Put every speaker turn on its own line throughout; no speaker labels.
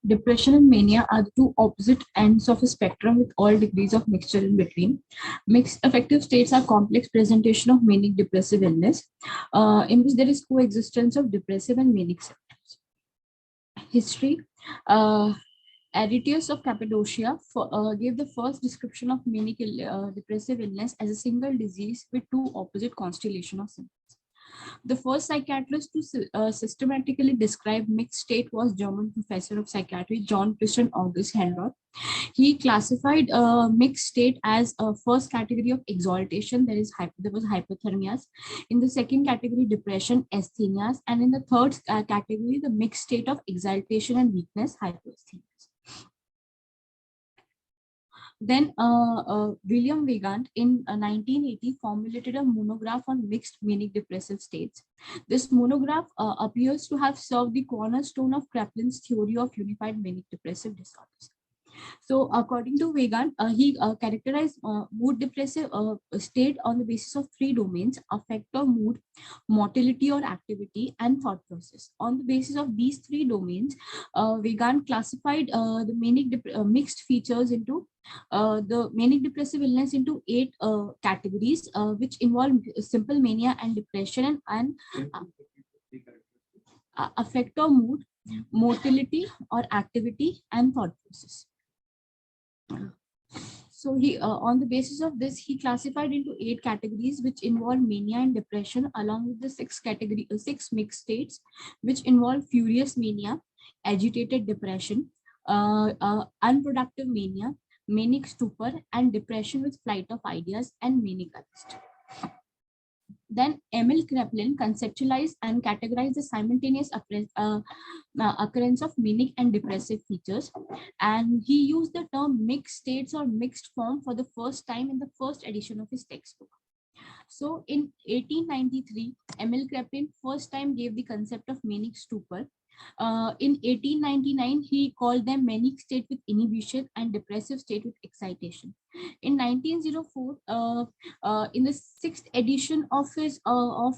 Depression and mania are the two opposite ends of a spectrum with all degrees of mixture in between. Mixed affective states are complex presentation of manic depressive illness, in which there is coexistence of depressive and manic symptoms. History. Uh, Areteus of Cappadocia gave the first description of manic depressive illness as a single disease with two opposite constellation of symptoms. The first psychiatrist to systematically describe mixed state was German professor of psychiatry John Christian August Henroth. He classified mixed state as a first category of exaltation. There was hypothermias. In the second category, depression, asthenias, and in the third category, the mixed state of exaltation and weakness, hypoasthenias. Then William Wigand in 1980 formulated a monograph on mixed manic depressive states. This monograph appears to have served the cornerstone of Kraplin's theory of unified manic depressive disorders. So according to Wigand, he characterized mood depressive state on the basis of three domains: affective mood, motility or activity, and thought process. On the basis of these three domains, Wigand classified the mixed features into the manic depressive illness into 8 categories, which involve simple mania and depression and affective mood, motility or activity, and thought process. So he, on the basis of this, he classified into 8 categories, which involve mania and depression, along with the 6 mixed states, which involve furious mania, agitated depression, unproductive mania, manic stupor, and depression with flight of ideas, and manic arrest. Then Emil Kraepelin conceptualized and categorized the simultaneous occurrence of manic and depressive features, and he used the term mixed states or mixed form for the first time in the first edition of his textbook. So in 1893, Emil Kraepelin first time gave the concept of manic stupor. In 1899, he called them manic state with inhibition and depressive state with excitation. In 1904, in the 6th edition of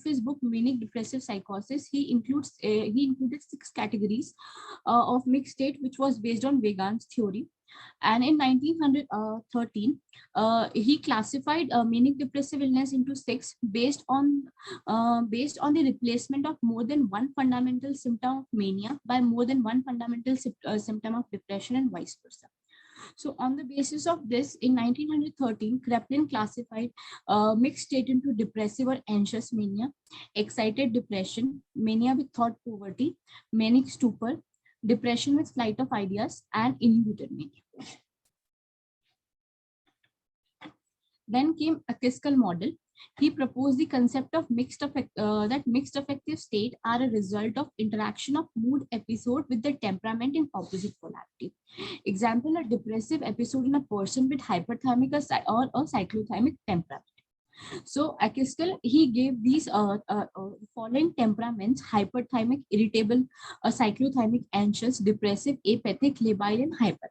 his book Manic Depressive Psychosis, he included 6 categories of mixed state, which was based on Wigand's theory. And in 1913, he classified manic depressive illness into 6 based on the replacement of more than one fundamental symptom of mania by more than one fundamental symptom of depression, and vice versa. So on the basis of this, in 1913, Kraepelin classified mixed state into depressive or anxious mania, excited depression, mania with thought poverty, manic stupor, depression with flight of ideas, and inhibited mania. Then came Akiskel model. He proposed the concept of mixed affective state are a result of interaction of mood episode with the temperament in opposite polarity. Example, a depressive episode in a person with hyperthermic or cyclothymic temperament. So Akiskel, he gave these following temperaments: hyperthymic, irritable, cyclothymic, anxious, depressive, apathic, labile, and hyper.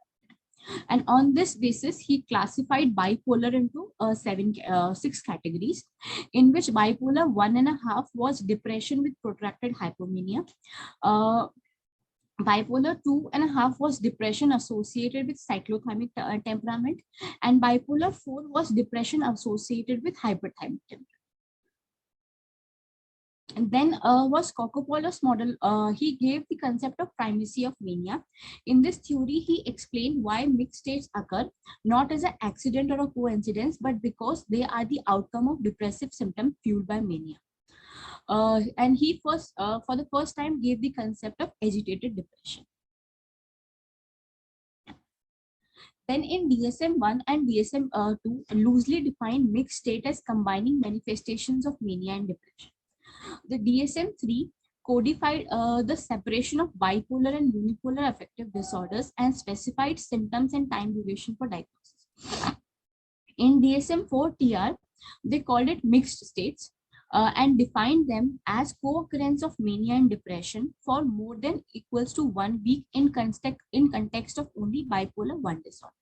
And on this basis, he classified bipolar into 6 categories, in which bipolar 1.5 was depression with protracted hypomania. Bipolar 2.5 was depression associated with cyclothymic temperament, and bipolar 4 was depression associated with hyperthymic temperament. And then was Kokopoulos model. He gave the concept of primacy of mania. In this theory, he explained why mixed states occur, not as an accident or a coincidence, but because they are the outcome of depressive symptoms fueled by mania. And he for the first time gave the concept of agitated depression. Then in DSM-1 and DSM-2 loosely defined mixed state as combining manifestations of mania and depression. The DSM-3 codified the separation of bipolar and unipolar affective disorders and specified symptoms and time duration for diagnosis. In DSM-4 TR, they called it mixed states and defined them as co-occurrence of mania and depression for more than equals to 1 week in context of only bipolar 1 disorder.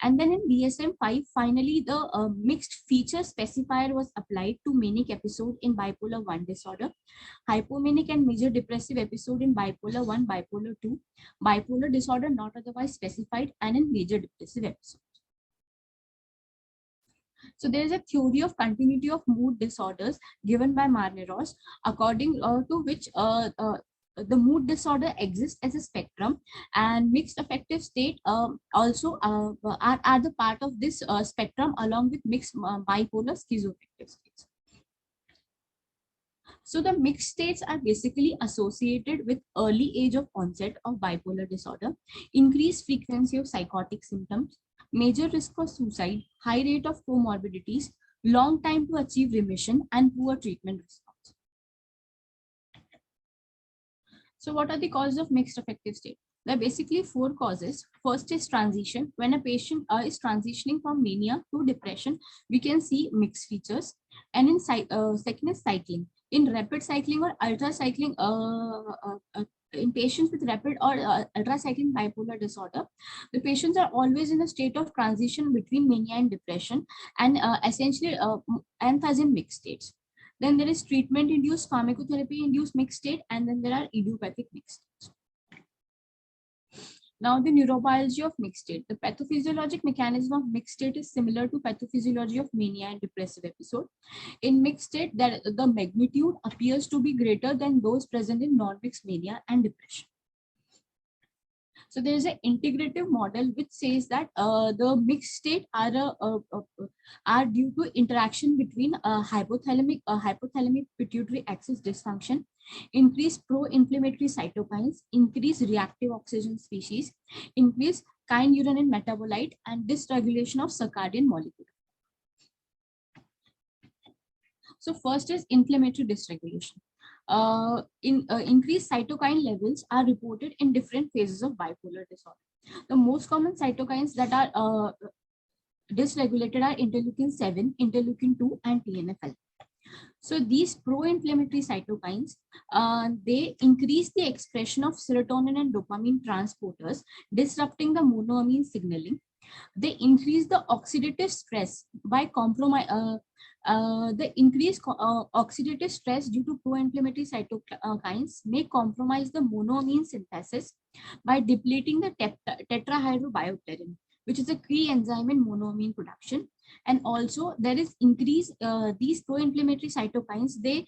And then in DSM-5, finally, the mixed feature specifier was applied to manic episode in bipolar 1 disorder, hypomanic and major depressive episode in bipolar 1, bipolar 2, bipolar disorder not otherwise specified, and in major depressive episode. So there is a theory of continuity of mood disorders given by Marneros, according to which the mood disorder exists as a spectrum, and mixed affective state also are the part of this spectrum, along with mixed bipolar schizoaffective states. So the mixed states are basically associated with early age of onset of bipolar disorder, increased frequency of psychotic symptoms, major risk for suicide, high rate of comorbidities, long time to achieve remission, and poor treatment response. So what are the causes of mixed affective state? There are basically four causes. First is transition. When a patient is transitioning from mania to depression, we can see mixed features. And in second is cycling. In rapid cycling or ultra cycling, in patients with rapid or ultra cycling bipolar disorder, the patients are always in a state of transition between mania and depression, and essentially anthasin mixed states. Then there is treatment-induced, pharmacotherapy-induced mixed state, and then there are idiopathic mixed states. Now, the neurobiology of mixed state. The pathophysiologic mechanism of mixed state is similar to pathophysiology of mania and depressive episode. In mixed state, the magnitude appears to be greater than those present in non-mixed mania and depression. So there is an integrative model which says that the mixed state are due to interaction between hypothalamic pituitary axis dysfunction, increased pro-inflammatory cytokines, increased reactive oxygen species, increased kynurenine metabolite, and dysregulation of circadian molecule. So first is inflammatory dysregulation. Increased cytokine levels are reported in different phases of bipolar disorder. The most common cytokines that are dysregulated are interleukin 7, interleukin 2, and TNF-alpha. So these pro-inflammatory cytokines, they increase the expression of serotonin and dopamine transporters, disrupting the monoamine signaling. They increase the oxidative stress by the increased oxidative stress due to pro-inflammatory cytokines may compromise the monoamine synthesis by depleting the tetrahydrobiopterin, which is a key enzyme in monoamine production. And also there is increase these pro-inflammatory cytokines, they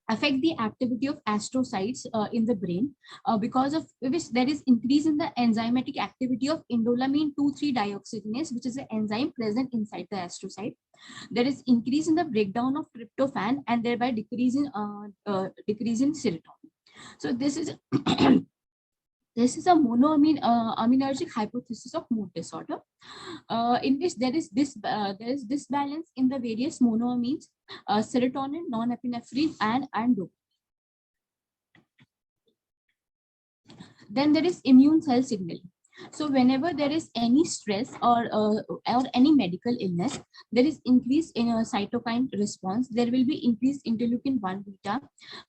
affect the activity of astrocytes in the brain, because of which there is increase in the enzymatic activity of indolamine 2,3 dioxygenase, which is an enzyme present inside the astrocyte. There is increase in the breakdown of tryptophan, and thereby decrease in serotonin. So this is this is a monoamine aminergic hypothesis of mood disorder, in which there is disbalance in the various monoamines, serotonin, norepinephrine, and dopamine. Then there is immune cell signaling. So whenever there is any stress or any medical illness, there is increase in a cytokine response. There will be increased interleukin 1 beta,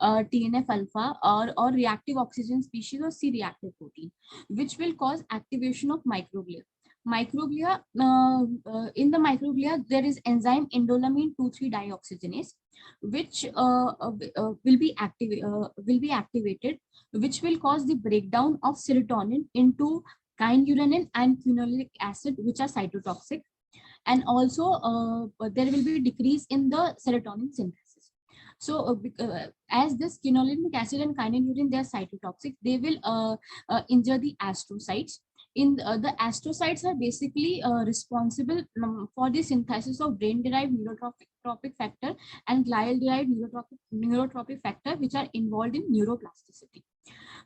TNF alpha, or reactive oxygen species, or C-reactive protein, which will cause activation of microglia. In the microglia, there is enzyme indolamine 2,3 dioxygenase, which will be activated, which will cause the breakdown of serotonin into kynurenine and quinolinic acid, which are cytotoxic, and also there will be decrease in the serotonin synthesis. So as this quinolinic acid and kynurenine, they are cytotoxic, they will injure the astrocytes. The astrocytes are basically responsible for the synthesis of brain-derived neurotrophic factor and glial-derived neurotrophic factor, which are involved in neuroplasticity.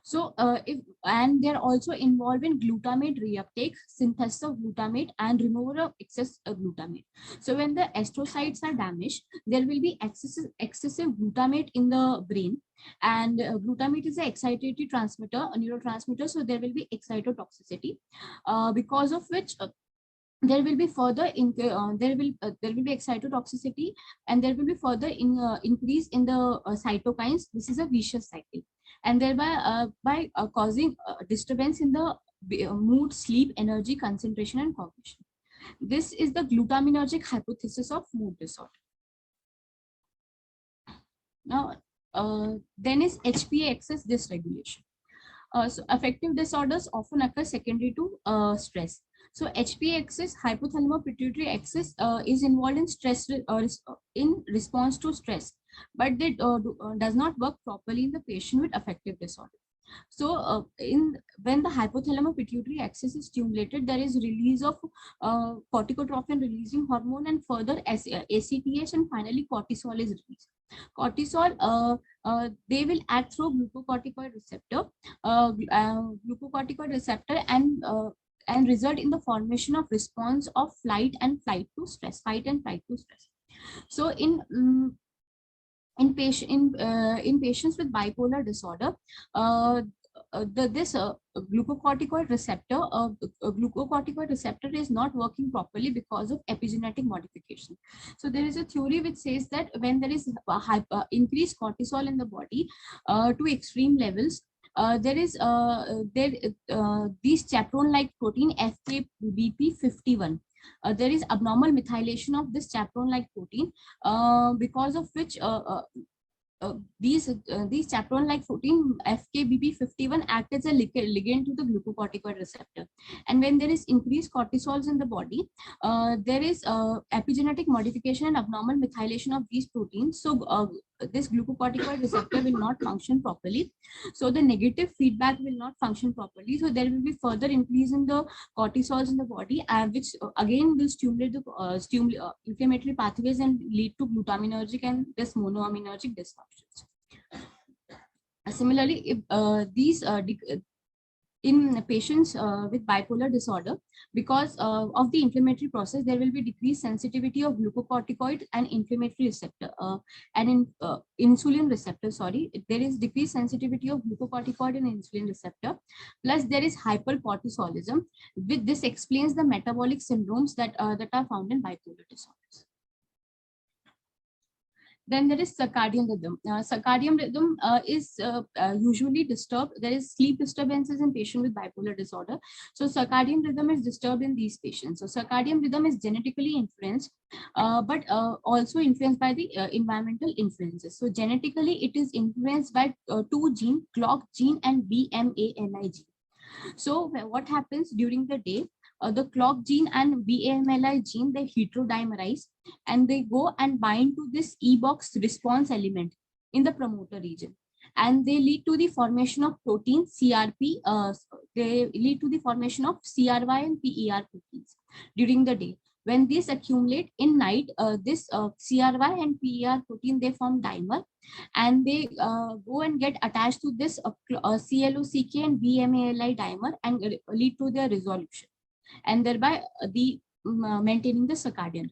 So and they're also involved in glutamate reuptake, synthesis of glutamate, and removal of excess glutamate. So when the astrocytes are damaged, there will be excessive glutamate in the brain, and glutamate is an excitatory transmitter, a neurotransmitter. So there will be excitotoxicity, because of which there will be further there will be excitotoxicity, and there will be further increase in the cytokines. This is a vicious cycle, and thereby by causing disturbance in the mood, sleep, energy, concentration, and cognition. This is the glutaminergic hypothesis of mood disorder. Now, then is HPA excess dysregulation. So affective disorders often occur secondary to stress. So HPA excess, hypothalamic pituitary excess, is involved in stress in response to stress, but they does not work properly in the patient with affective disorder. So when the hypothalamic pituitary axis is stimulated, there is release of corticotropin releasing hormone, and further ACTH, and finally cortisol is released. Cortisol, they will act through glucocorticoid receptor and result in the formation of response of fight and flight to stress. So in patients with bipolar disorder, this glucocorticoid receptor is not working properly because of epigenetic modification. So there is a theory which says that when there is increased cortisol in the body to extreme levels, these chaperone-like protein FKBP51. There is abnormal methylation of this chaperone-like protein, because of which these chaperone-like protein FKBP51 act as a ligand to the glucocorticoid receptor. And when there is increased cortisols in the body, there is epigenetic modification and abnormal methylation of these proteins. So this glucocorticoid receptor will not function properly. So the negative feedback will not function properly. So there will be further increase in the cortisols in the body, which again will stimulate the inflammatory pathways and lead to glutaminergic and this monoaminergic dysfunctions. Similarly, if these in patients with bipolar disorder, because of the inflammatory process, there will be decreased sensitivity of glucocorticoid and inflammatory receptor and in insulin receptor. Sorry, there is decreased sensitivity of glucocorticoid and insulin receptor. Plus, there is hypercortisolism. With this explains the metabolic syndromes that are found in bipolar disorders. Then there is circadian rhythm. Circadian rhythm is usually disturbed. There is sleep disturbances in patients with bipolar disorder. So circadian rhythm is disturbed in these patients. So circadian rhythm is genetically influenced, but also influenced by the environmental influences. So genetically, it is influenced by two genes, clock gene and BMALI gene. So what happens during the day? The clock gene and BMLI gene, they heterodimerize and they go and bind to this E-box response element in the promoter region. And they lead to the formation of protein CRP. They lead to the formation of CRY and PER proteins during the day. When these accumulate in night, this CRY and PER protein, they form dimer, and they go and get attached to this CLOCK and BMALI dimer and lead to their resolution, and thereby the maintaining the circadian.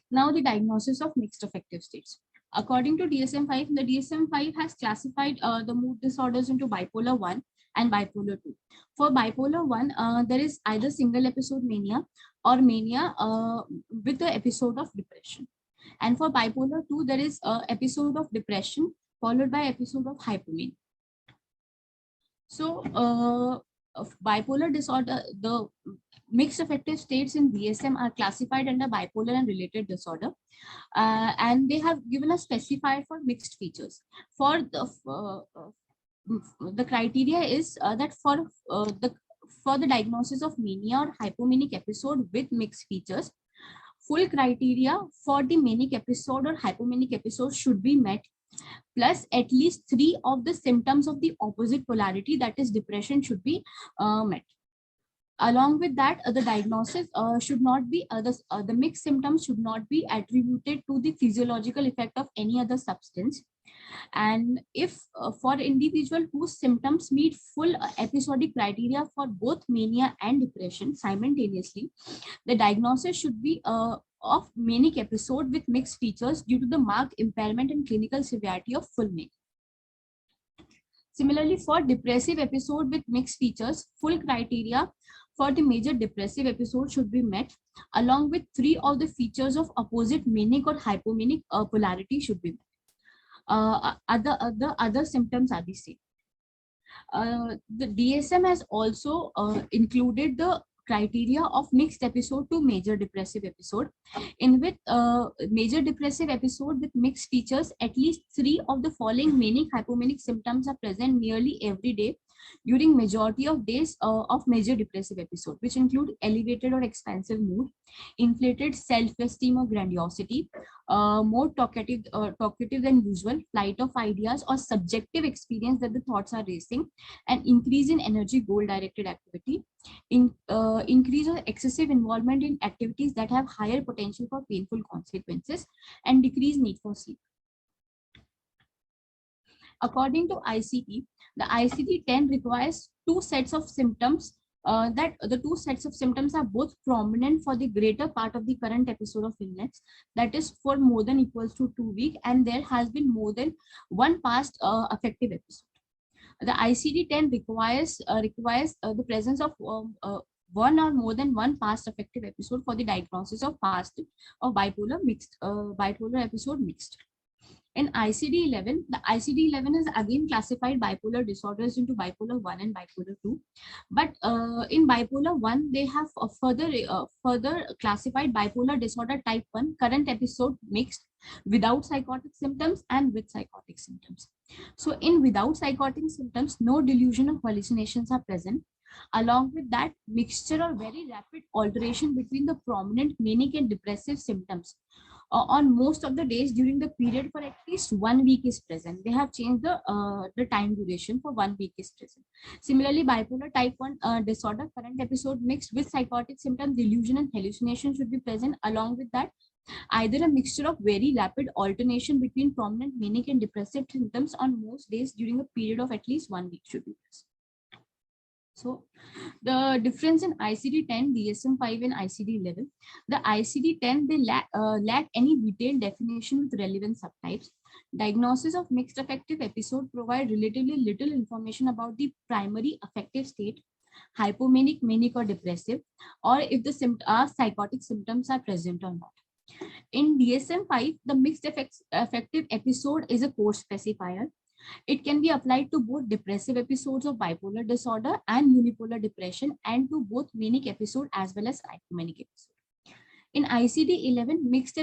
Now the diagnosis of mixed affective states. According to DSM-5, the DSM-5 has classified the mood disorders into bipolar 1 and bipolar 2. For bipolar 1, there is either single episode mania or mania with the episode of depression. And for bipolar 2, there is episode of depression followed by episode of hypomania. So bipolar disorder, the mixed affective states in DSM are classified under bipolar and related disorder, and they have given a specifier for mixed features. For the criteria is that for the diagnosis of mania or hypomanic episode with mixed features, full criteria for the manic episode or hypomanic episode should be met, plus at least 3 of the symptoms of the opposite polarity, that is depression, should be met. Along with that, the diagnosis should not be, the mixed symptoms should not be attributed to the physiological effect of any other substance. And if for individual whose symptoms meet full episodic criteria for both mania and depression simultaneously, the diagnosis should be of manic episode with mixed features due to the marked impairment and clinical severity of full mania. Similarly, for depressive episode with mixed features, full criteria for the major depressive episode should be met, along with 3 of the features of opposite manic or hypomanic polarity should be met. Other symptoms are the same. The DSM has also included the criteria of mixed episode to major depressive episode, in which major depressive episode with mixed features, at least 3 of the following manic hypomanic symptoms are present nearly every day during majority of days of major depressive episode, which include elevated or expansive mood, inflated self-esteem or grandiosity, more talkative than usual, flight of ideas or subjective experience that the thoughts are racing, an increase in energy, goal-directed activity, increase or excessive involvement in activities that have higher potential for painful consequences, and decreased need for sleep. According to ICD, the ICD-10 requires 2 sets of symptoms, that the 2 sets of symptoms are both prominent for the greater part of the current episode of illness, that is for more than equals to 2 weeks, and there has been more than one past affective episode. The ICD-10 requires the presence of one or more than one past affective episode for the diagnosis of bipolar episode mixed. In ICD-11, the ICD-11 is again classified bipolar disorders into bipolar 1 and bipolar 2. But in bipolar 1, they have further classified bipolar disorder type 1, current episode mixed, without psychotic symptoms and with psychotic symptoms. So in without psychotic symptoms, no delusion or hallucinations are present. Along with that, mixture or very rapid alteration between the prominent manic and depressive symptoms on most of the days during the period for at least 1 week is present. They have changed the time duration for 1 week is present. Similarly, bipolar type 1 disorder, current episode mixed with psychotic symptoms, delusion and hallucination should be present. Along with that, either a mixture of very rapid alternation between prominent manic and depressive symptoms on most days during a period of at least 1 week should be present. So the difference in ICD-10, DSM-5 and ICD-11, the ICD-10, they lack any detailed definition with relevant subtypes. Diagnosis of mixed affective episode provide relatively little information about the primary affective state, hypomanic, manic or depressive, or if the psychotic symptoms are present or not. In DSM-5, the mixed affective episode is a code specifier. It can be applied to both depressive episodes of bipolar disorder and unipolar depression, and to both manic episode as well as hypomanic episode. In ICD-11, mixed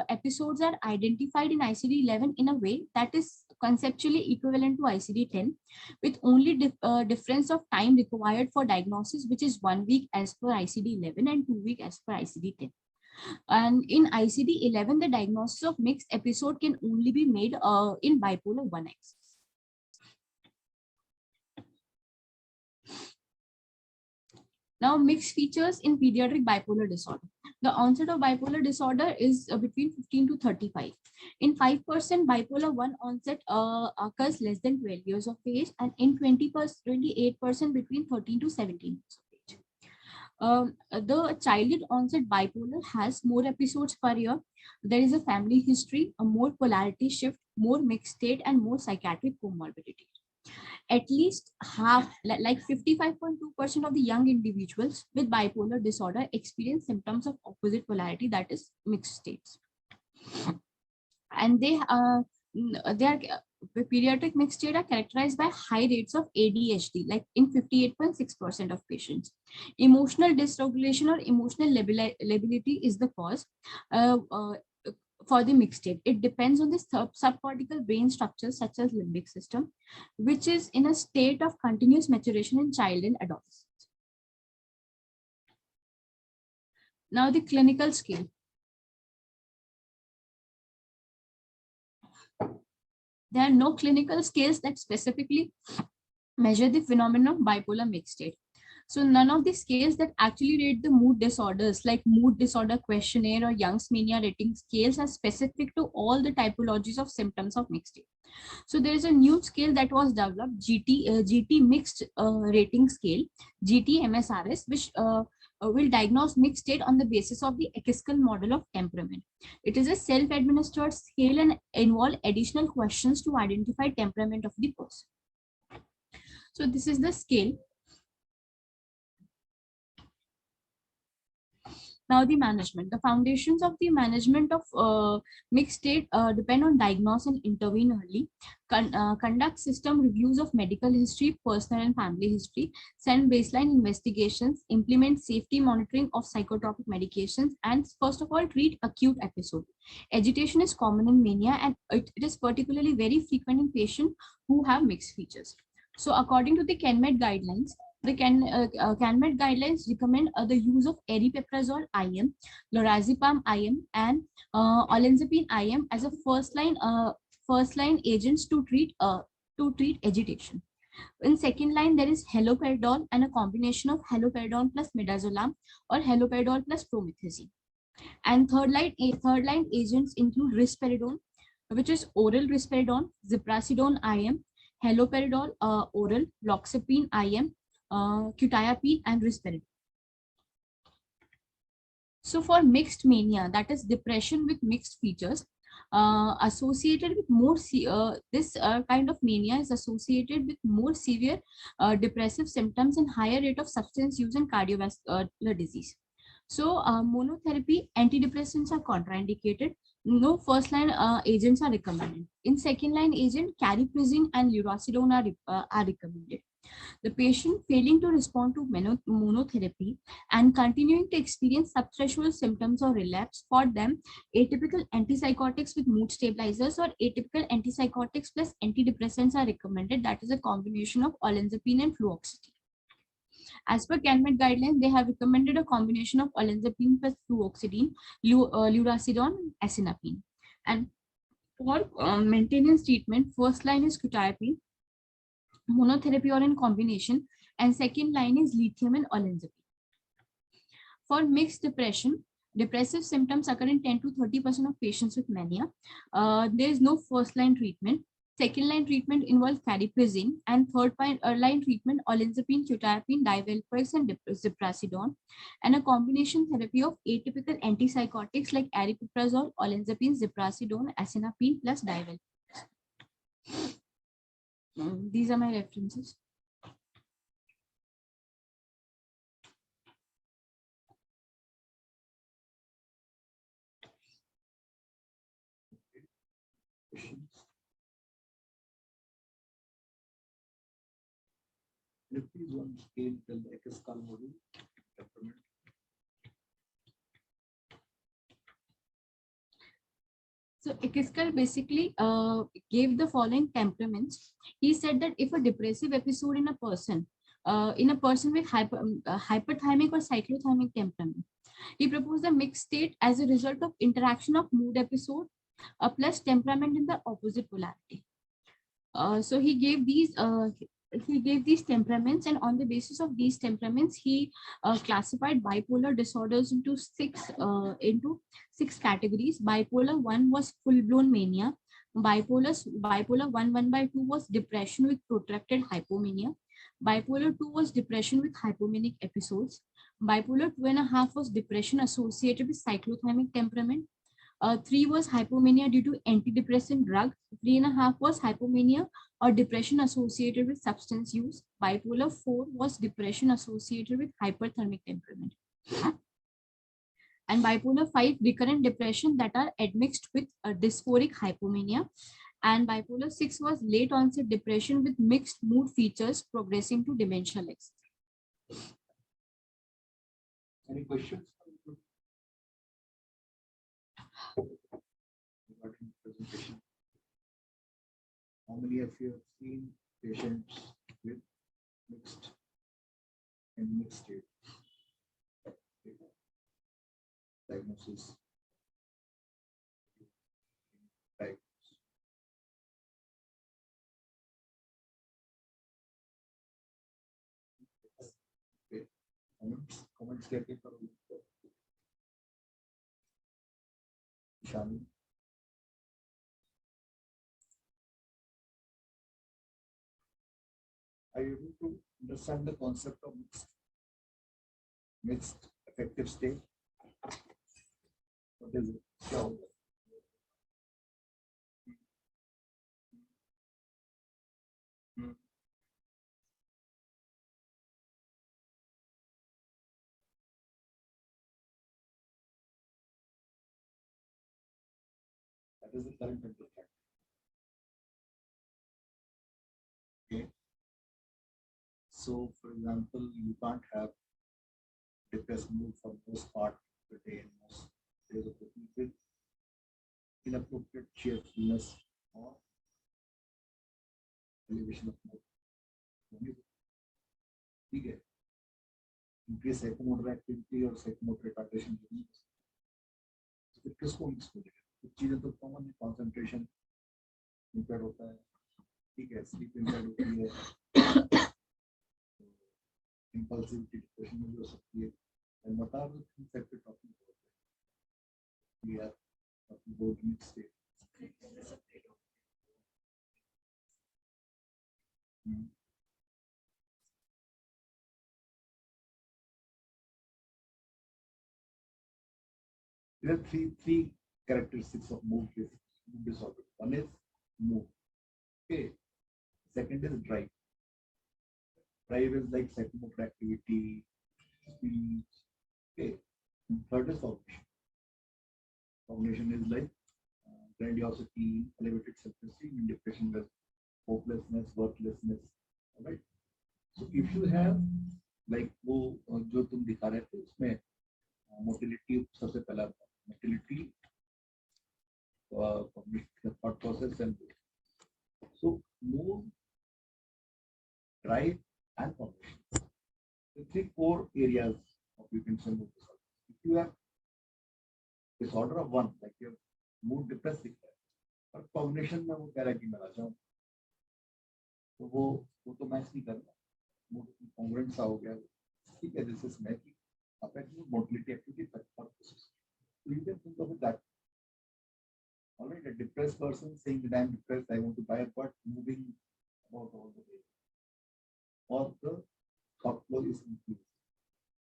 episodes are identified in ICD-11 in a way that is conceptually equivalent to ICD-10, with only difference of time required for diagnosis, which is 1 week as per ICD-11 and 2 weeks as per ICD-10. And in ICD-11, the diagnosis of mixed episode can only be made in bipolar 1X. Now, mixed features in pediatric bipolar disorder. The onset of bipolar disorder is between 15 to 35. In 5%, bipolar 1 onset occurs less than 12 years of age, and in 28% between 13 to 17 years of age. The childhood onset bipolar has more episodes per year. There is a family history, a more polarity shift, more mixed state, and more psychiatric comorbidity. At least half, like 55.2% of the young individuals with bipolar disorder experience symptoms of opposite polarity, that is mixed states. And they are pediatric mixed state are characterized by high rates of ADHD, like in 58.6% of patients. Emotional dysregulation or emotional lability is the cause. For the mixed state, it depends on the subcortical brain structures such as limbic system, which is in a state of continuous maturation in child and adolescents. Now the clinical scale. There are no clinical scales that specifically measure the phenomenon of bipolar mixed state. So none of the scales that actually rate the mood disorders, like mood disorder questionnaire or Young's mania rating scales, are specific to all the typologies of symptoms of mixed state. So there is a new scale that was developed, GT mixed rating scale, GT-MSRS, which will diagnose mixed state on the basis of the Echeskal model of temperament. It is a self-administered scale and involve additional questions to identify temperament of the person. So this is the scale. Now the management. The foundations of the management of mixed state depend on diagnose and intervene early, conduct system reviews of medical history, personal and family history, send baseline investigations, implement safety monitoring of psychotropic medications, and first of all, treat acute episode. Agitation is common in mania, and it is particularly very frequent in patients who have mixed features. So according to the CanMed guidelines, the CanMed guidelines recommend the use of aripiprazole IM, lorazepam IM, and olanzapine IM as a first line agents to treat agitation. In second line, there is haloperidol and a combination of haloperidol plus midazolam or haloperidol plus promethazine. And third line agents include risperidone, which is oral risperidone, ziprasidone IM, haloperidol oral, loxapine IM, quetiapine, and risperidone. So for mixed mania, that is depression with mixed features, associated with more this kind of mania is associated with more severe depressive symptoms and higher rate of substance use and cardiovascular disease. So monotherapy antidepressants are contraindicated. No first line agents are recommended. In second line agent, cariprazine and lurasidone are recommended. The patient failing to respond to monotherapy and continuing to experience subthreshold symptoms or relapse, for them, atypical antipsychotics with mood stabilizers or atypical antipsychotics plus antidepressants are recommended. That is a combination of olanzapine and fluoxetine. As per CanMed guidelines, they have recommended a combination of olanzapine plus fluoxetine, lurasidone, and asinapine. And for maintenance treatment, first line is quetiapine, monotherapy or in combination, and second line is lithium and olanzapine. For mixed depression, depressive symptoms occur in 10 to 30% of patients with mania. There is no first line treatment. Second line treatment involves cariprazine, and third line treatment olanzapine, quetiapine, divalproex, and ziprasidone, and a combination therapy of atypical antipsychotics like aripiprazole, olanzapine, ziprasidone, asinapine plus divalproex. These are my references.
Please one scale tell the Ekescal model temperament.
So Ekescal basically gave the following temperaments. He said that if a depressive episode in a person with hyperthymic or cyclothymic temperament, he proposed a mixed state as a result of interaction of mood episode plus temperament in the opposite polarity. So he gave these temperaments, and on the basis of these temperaments, he classified bipolar disorders into six categories. Bipolar 1 was full-blown mania. Bipolar 1/2 was depression with protracted hypomania. Bipolar 2 was depression with hypomanic episodes. Bipolar 2.5 was depression associated with cyclothymic temperament. 3 was hypomania due to antidepressant drug. 3.5 was hypomania or depression associated with substance use. Bipolar 4 was depression associated with hyperthermic temperament. And bipolar 5, recurrent depression that are admixed with dysphoric hypomania. And bipolar 6 was late onset depression with mixed mood features progressing to dementia-like.
Any questions? Presentation. How many of you have seen patients with mixed state diagnosis? Okay. Comments करके करो. Shani. Are you able to understand the concept of mixed affective state? What is it? That is the current mental fact. Okay. So, for example, you can't have depressed mood for most part of the day and most days of the week with inappropriate cheerfulness or elevation of mood. ठीक है, increase psychomotor activity और psychomotor retardation फिर किसको mix करेगा? कुछ चीजें तो common है, कंसंट्रेशन इम्पेयर होता है, ठीक है, स्लीप इम्पेयर होती है, impulsivity डिप्रेशन में भी हो सकती है, and what are the things that we're talking about? We are talking about mixed state. There are three characteristics of mood disorder. One is mood. Okay. Second is drive. Drive is like psychomotor activity, speech. Okay. And third is cognition. Cognition is like grandiosity, elevated self-esteem, in depression with hopelessness, worthlessness. All right. So if you have like वो जो तुम दिखा रहे थे उसमें motility सबसे पहला motility, thought process and so mood, drive and cognition. The three core areas of you can say mood disorder. If you have disorder of one, like your mood depressed दिखता है, और cognition में वो कह रहा है कि मैं राजा हूँ, तो वो तो मैच नहीं करना, mood congruent सा हो गया, ठीक है, this is मैं की affective motility activity thought process. So you can think of it that. All right, a depressed person saying that I'm depressed, I want to buy a butt, moving about all the way. Or the thought flow is increased.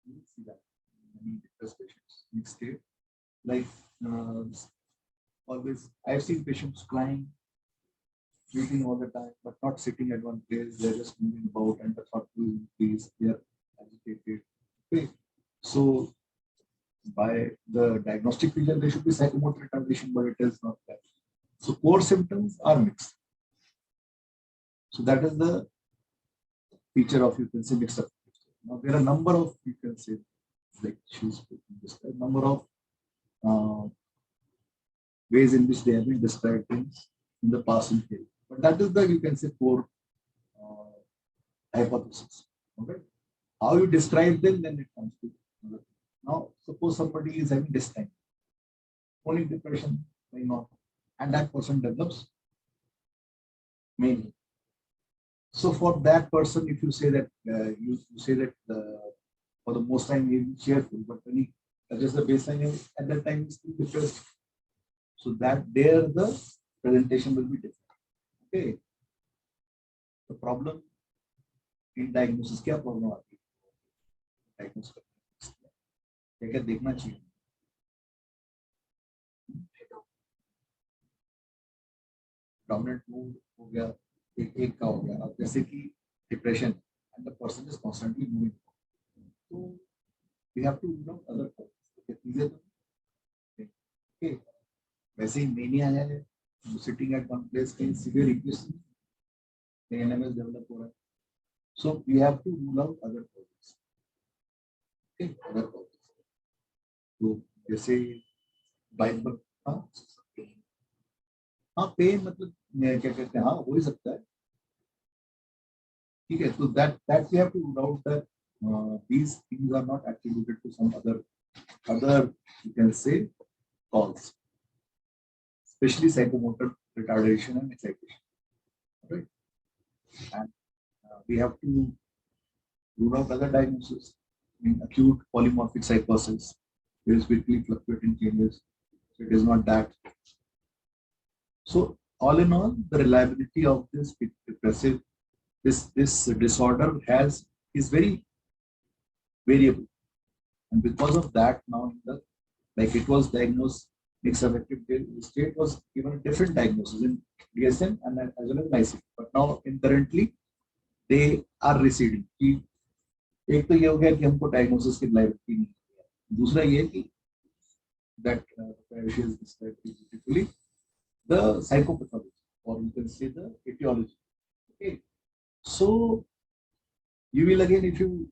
You will see that in many depressed patients. Mixed state. Like always, I've seen patients crying, sleeping all the time, but not sitting at one place. They're just moving about and the thought flow is increased. They are agitated. Okay. So by the diagnostic feature, there should be psychomotor retardation, but it is not that. So core symptoms are mixed. So that is the feature of, you can say, mixed up. Now there are a number of, you can say, like she's described, number of ways in which they have been described in the past and theory. But that is the, you can say, core hypothesis. Okay. How you describe them, then it comes to another. Now, suppose somebody is having this time, chronic depression going on, and that person develops mania. So for that person, if you say that you say that for the most time he is cheerful, but when he touches the baseline, at that time he's still depressed. So that there the presentation will be different. Okay. The problem in diagnosis, क्या problem आती है? Diagnose क्या देखना चाहिए? Dominant mood हो गया, एक का हो गया, अब जैसे कि depression and the person is constantly moving, so we have to know other causes. Okay, वैसे ही mania है, sitting at one place, कहीं severe ignition, कहीं NMS develop हो रहा है, so we have to rule out other causes. Okay, other causes. तो जैसे बाइपल, हाँ पेन मतलब क्या कहते हैं, हाँ हो ही सकता है, ठीक है, तो that we have to rule out that these things are not attributed to some other you can say cause, especially psychomotor retardation and excitation, right? And we have to rule out other diagnoses. In acute polymorphic psychosis, there is quickly fluctuating changes, so it is not that. So all in all, the reliability of this depressive, this disorder is very variable, and because of that, now like it was diagnosed, mixed affective state was given a different diagnosis in DSM and as well as ICD, but now currently they are receding. एक तो ये हो गया कि हमको diagnosis की liability नहीं है, दूसरा ये कि that she has described beautifully, the psychopathology, or you can say the etiology. Okay, so you will again, if you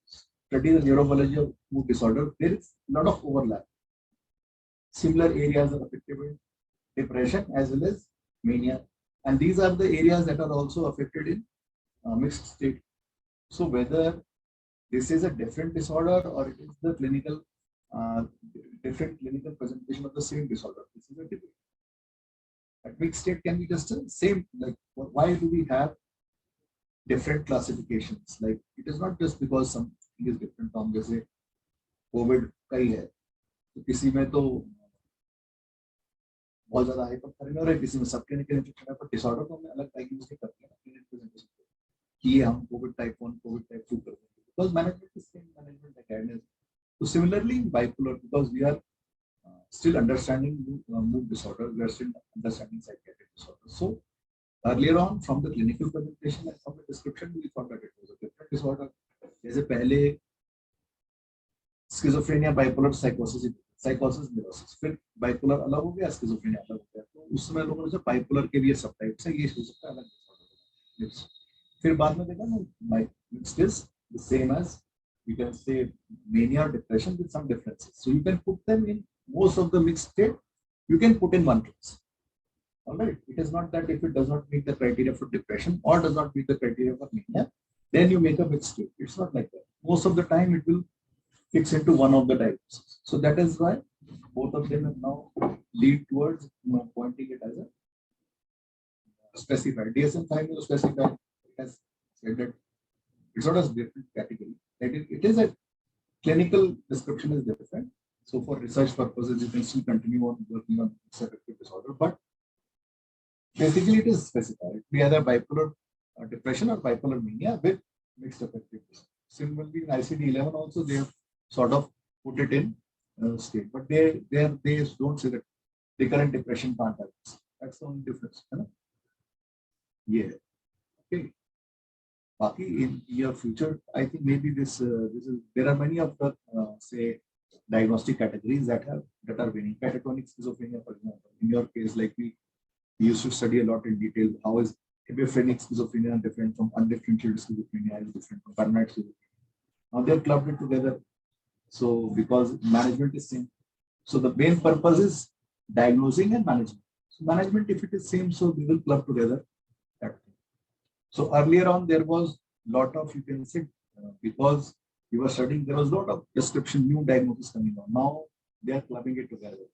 study the neuropology of mood disorder, there is a lot of overlap. Similar areas are affected in depression as well as mania, and these are the areas that are also affected in mixed state. So whether this is a different disorder or it is the clinical uh, different clinical presentation of the same disorder, this is a debate. At mixed state can be just the same. Like, why do we have different classifications? Like, it is not just because something is different from, जैसे Covid का ही है, तो किसी में तो बहुत ज्यादा hyperthermia हो रहा है, किसी में सब क्लिनिकल इन्फेक्शन है, पर डिसऑर्डर तो हमने अलग डायग्नोस नहीं करते हैं क्लिनिकल प्रेजेंटेशन को कि ये हम कोविड टाइप 1 कोविड टाइप 2 करते हैं, because management is same, management guidance. So similarly in bipolar, because we are still understanding mood disorder, we are still understanding psychiatric disorder. So earlier on, from the clinical presentation and from the description, we thought that it was a different disorder. जैसे पहले schizophrenia bipolar साइकोसिस neurosis, फिर bipolar अलग हो गया, schizophrenia अलग हो गया, तो उस समय लोगों ने सोचा बाइपोलर के भी ये सब टाइप्स है, ये हो सकता है अलग डिसऑर्डर. फिर बाद में देखा ना, it's the same as you can say mania or depression with some differences. So you can put them in most of the mixed state, you can put in one place. All right. It is not that if it does not meet the criteria for depression or does not meet the criteria for mania, then you make a mixed state. It's not like that. Most of the time it will fix into one of the types. So that is why both of them have now lead towards pointing it as a specified. DSM-5 is specified. It has said that it's not a different category. It is a clinical description is different. So for research purposes, you can still continue on working on affective disorder, but basically it is specified. We either bipolar depression or bipolar mania with mixed affective disorder. Similarly, in ICD-11 also they have sort of put it in state, but they don't say that recurrent depression can't have this. That's the only difference. Yeah. Okay. In your future, I think maybe this is there are many of the say diagnostic categories that are winning. Catatonic schizophrenia, for example. In your case, like we used to study a lot in detail how is epiphrenic schizophrenia different from undifferentiated schizophrenia, is different from paranoid schizophrenia. Now they've clubbed it together. So because management is same, so the main purpose is diagnosing and management. So management, if it is same, so we will club together. So earlier on, there was a lot of, you can say, because you were studying, there was a lot of prescription, new diagnosis coming on. Now they are clubbing it together.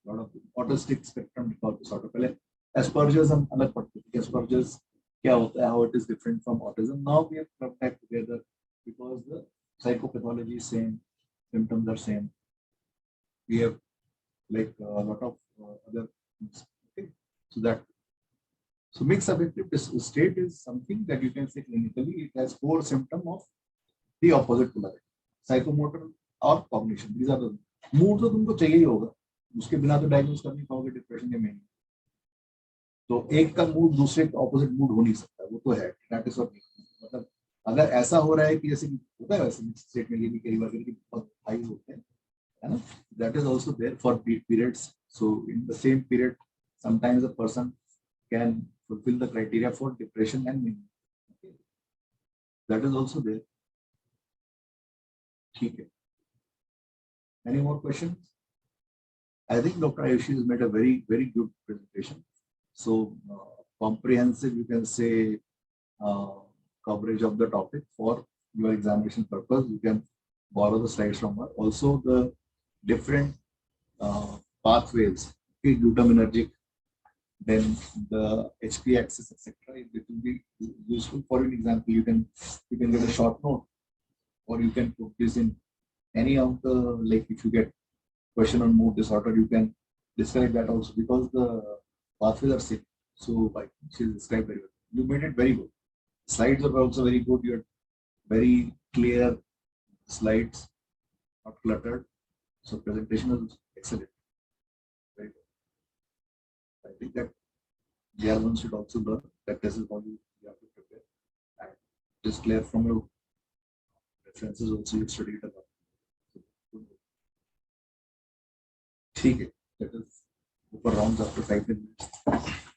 A lot of autistic spectrum disorder. Asperger's and other Asperger's, how it is different from autism. Now we have clubbed that together because the psychopathology is same, symptoms are same. We have like a lot of other things. Okay, so mixed affective state is something that you can say clinically it has core symptom of the opposite polarity, psychomotor or cognition. These are the mood तो तुमको चाहिए ही होगा, उसके बिना तो diagnose कर नहीं पाओगे डिप्रेशन या मेनिया. तो एक का मूड दूसरे का ऑपोजिट मूड हो नहीं सकता, वो तो है. दैट इज व्हाट, मतलब अगर ऐसा हो रहा है कि जैसे होता है वैसे मिक्स स्टेट में ये भी कई बार बहुत हाई होते हैं, है ना. That is also there for periods. So in the same period sometimes a person can fulfill the criteria for depression and mania. Okay. That is also there. Okay. Any more questions? I think Dr. Ayushi has made a very, very good presentation. So comprehensive, you can say, coverage of the topic for your examination purpose. You can borrow the slides from her. Also the different pathways, okay, glutaminergic, then the HP axis, etc. It will be useful for an example. You can get a short note, or you can put this in any of the, like if you get question on mood disorder, you can describe that also because the pathways are same. So she described very well. You made it very good. Slides are also very good. You had very clear slides, not cluttered. So presentation was excellent. Very good. I think that the other ones should also learn that this is how you have to prepare. And just clear from your references also you studied about. ठीक है, that is go for rounds after 5 minutes.